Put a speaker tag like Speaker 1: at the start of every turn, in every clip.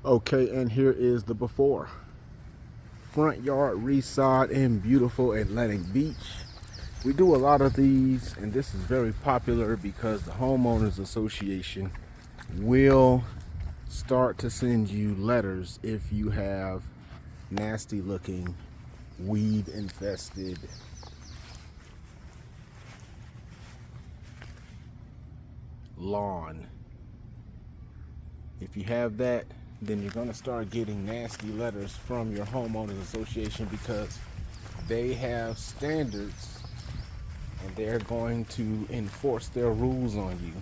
Speaker 1: Okay, and here is the before. Front yard resod in beautiful Atlantic Beach. We do a lot of these, and this is very popular because the homeowners association will start to send you letters if you have nasty looking weed infested lawn. If you have that, then you're going to start getting nasty letters from your homeowners association because they have standards and they're going to enforce their rules on you.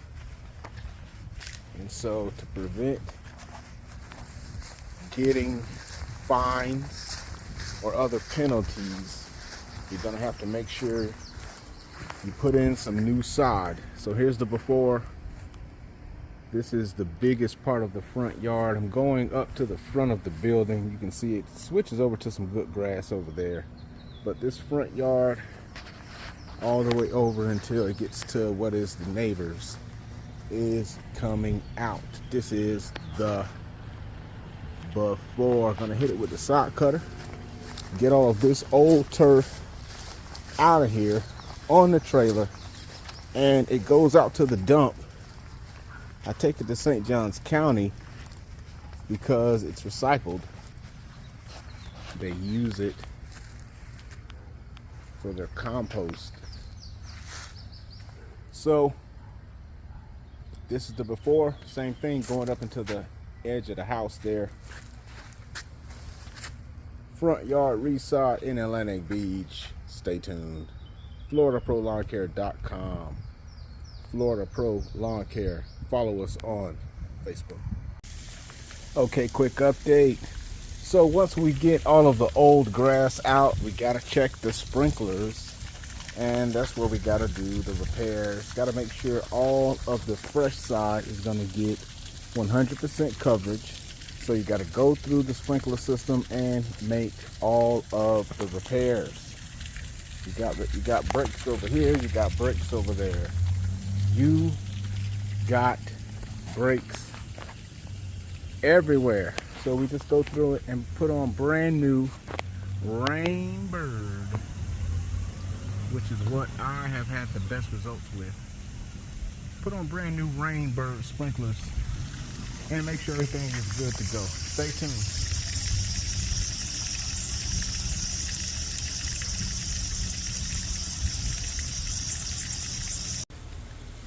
Speaker 1: And so to prevent getting fines or other penalties, you're going to have to make sure you put in some new sod. So here's the before. This is the biggest part of the front yard. I'm going up to the front of the building. You can see it switches over to some good grass over there. But this front yard, all the way over until it gets to what is the neighbors, is coming out. This is the before. I'm gonna hit it with the sod cutter. Get all of this old turf out of here on the trailer. And it goes out to the dump. I take it to St. Johns County because it's recycled. They use it for their compost. So this is the before. Same thing going up into the edge of the house there. Front yard resod in Atlantic Beach. Stay tuned. FloridaProLawnCare.com. Florida Pro Lawn Care. Follow us on Facebook. Okay, quick update. So once we get all of the old grass out, we gotta check the sprinklers, and that's where we gotta do the repairs. Gotta make sure all of the fresh side is gonna get 100% coverage. So you gotta go through the sprinkler system and make all of the repairs. You got breaks over here, you got breaks over there. You got breaks everywhere. So we just go through it and put on brand new Rainbird, which is what I have had the best results with. Put on brand new Rainbird sprinklers and make sure everything is good to go. Stay tuned.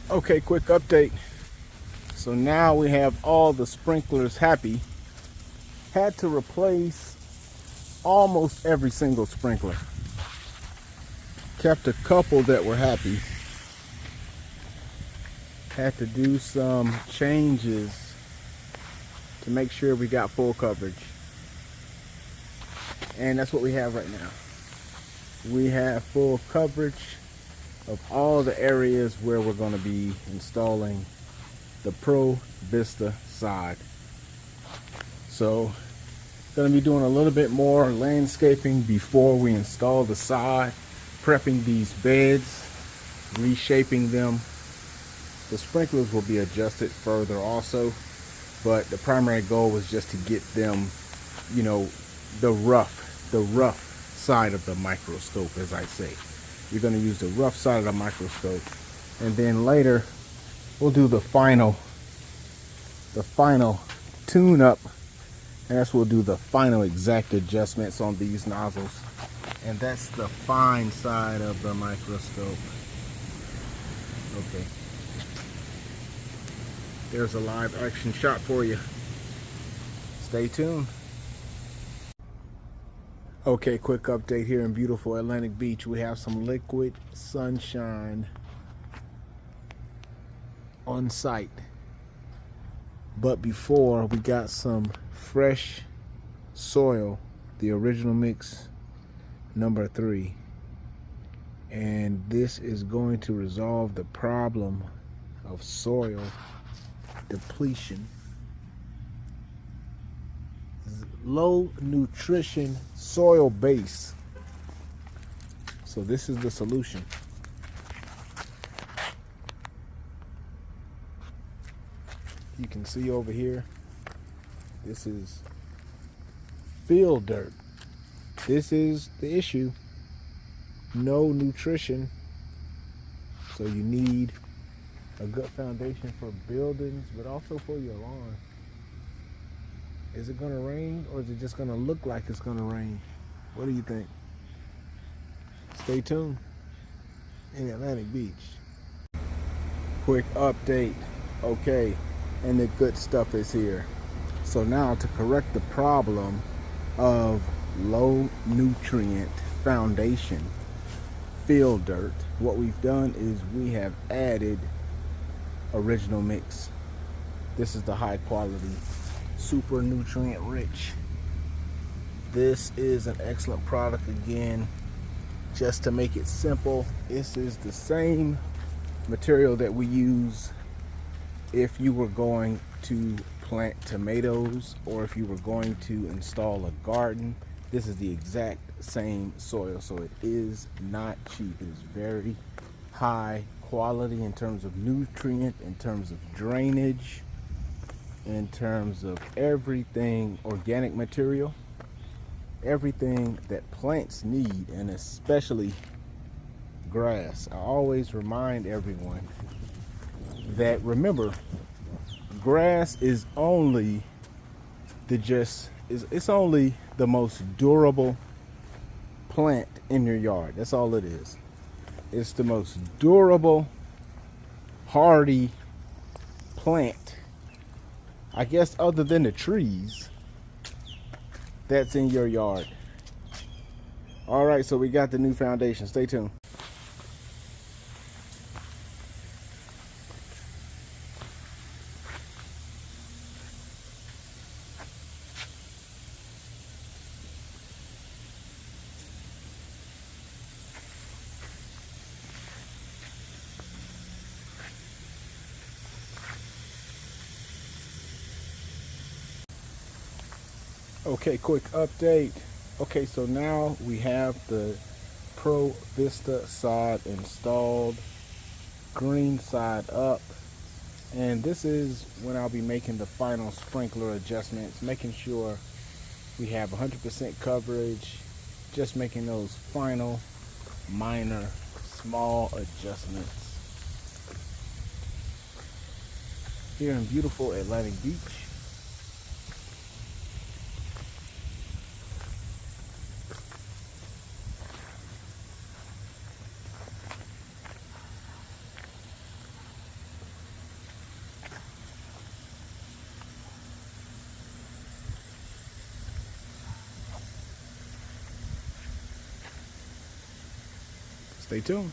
Speaker 1: Okay, quick update. So now we have all the sprinklers happy. Had to replace almost every single sprinkler. Kept a couple that were happy. Had to do some changes to make sure we got full coverage. And that's what we have right now. We have full coverage of all the areas where we're going to be installing the Pro Vista side. So going to be doing a little bit more landscaping before we install the side, prepping these beds, reshaping them. The sprinklers will be adjusted further also, but the primary goal was just to get them, you know, the rough side of the microscope, as I say. You're going to use the rough side of the microscope, and then later we'll do the final tune up, and that's we'll do the final exact adjustments on these nozzles, and that's the fine side of the microscope. Okay, there's a live action shot for you. Stay tuned. Okay, quick update here in beautiful Atlantic Beach. We have some liquid sunshine on site. But before, we got some fresh soil, the original mix number 3. And this is going to resolve the problem of soil depletion. Low nutrition soil base. So this is the solution. You can see over here, This is field dirt. This is the issue. No nutrition. So you need a good foundation for buildings, but also for your lawn. Is it gonna rain, or is it just gonna look like it's gonna rain? What do you think? Stay tuned. In Atlantic Beach. Quick update. Okay, and the good stuff is here. So now, to correct the problem of low nutrient foundation field dirt, what we've done is we have added original mix. This is the high quality, super nutrient rich. This is an excellent product. Again, just to make it simple, this is the same material that we use if you were going to plant tomatoes or if you were going to install a garden. This is the exact same soil, so it is not cheap. It is very high quality in terms of nutrient, in terms of drainage, in terms of everything, organic material, everything that plants need, and especially grass. I always remind everyone that, remember, grass is only it's only the most durable plant in your yard. That's all it is. It's the most durable, hardy plant, I guess, other than the trees, that's in your yard. All right, so we got the new foundation. Stay tuned. Okay, quick update. Okay, so now we have the Pro Vista sod installed, green side up, and this is when I'll be making the final sprinkler adjustments, making sure we have 100% coverage, just making those final minor small adjustments here in beautiful Atlantic Beach. Stay tuned.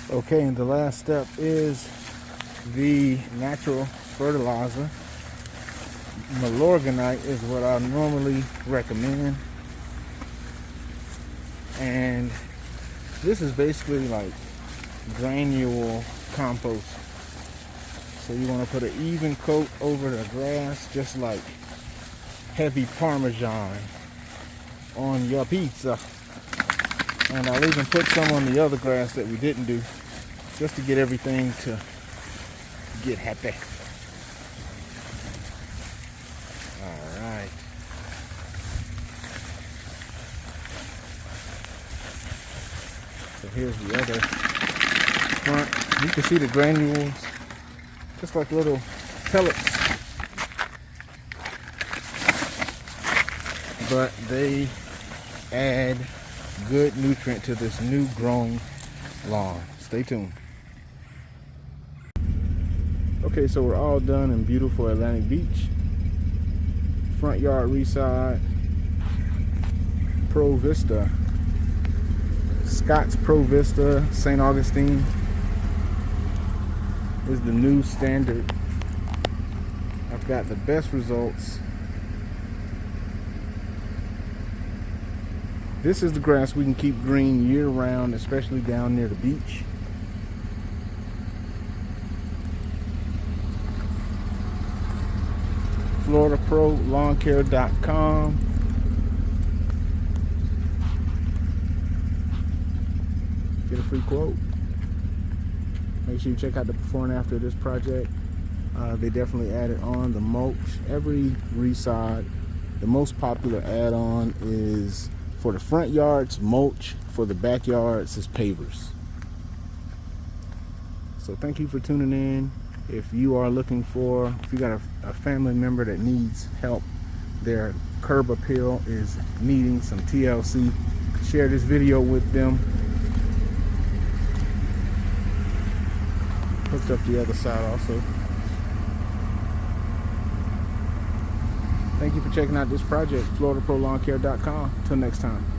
Speaker 1: Okay, and the last step is the natural fertilizer. Milorganite is what I normally recommend. And this is basically like granule compost. So you want to put an even coat over the grass, just like heavy Parmesan on your pizza. And I'll even put some on the other grass that we didn't do, just to get everything to get happy. Alright. So here's the other front. You can see the granules, just like little pellets. But they add good nutrient to this new grown lawn. Stay tuned. Okay, so we're all done in beautiful Atlantic Beach. Front yard resod, Pro Vista, Scott's Pro Vista, St. Augustine is the new standard. I've got the best results. This is the grass we can keep green year round, especially down near the beach. FloridaProLawnCare.com. Get a free quote. Make sure you check out the before and after this project. They definitely added on the mulch. Every Resod, the most popular add-on is for the front yards, mulch. For the backyards, is pavers. So thank you for tuning in. If you are looking for, if you got a family member that needs help, their curb appeal is needing some TLC, share this video with them. Hooked up the other side also. Thank you for checking out this project, FloridaProLawnCare.com. Till next time.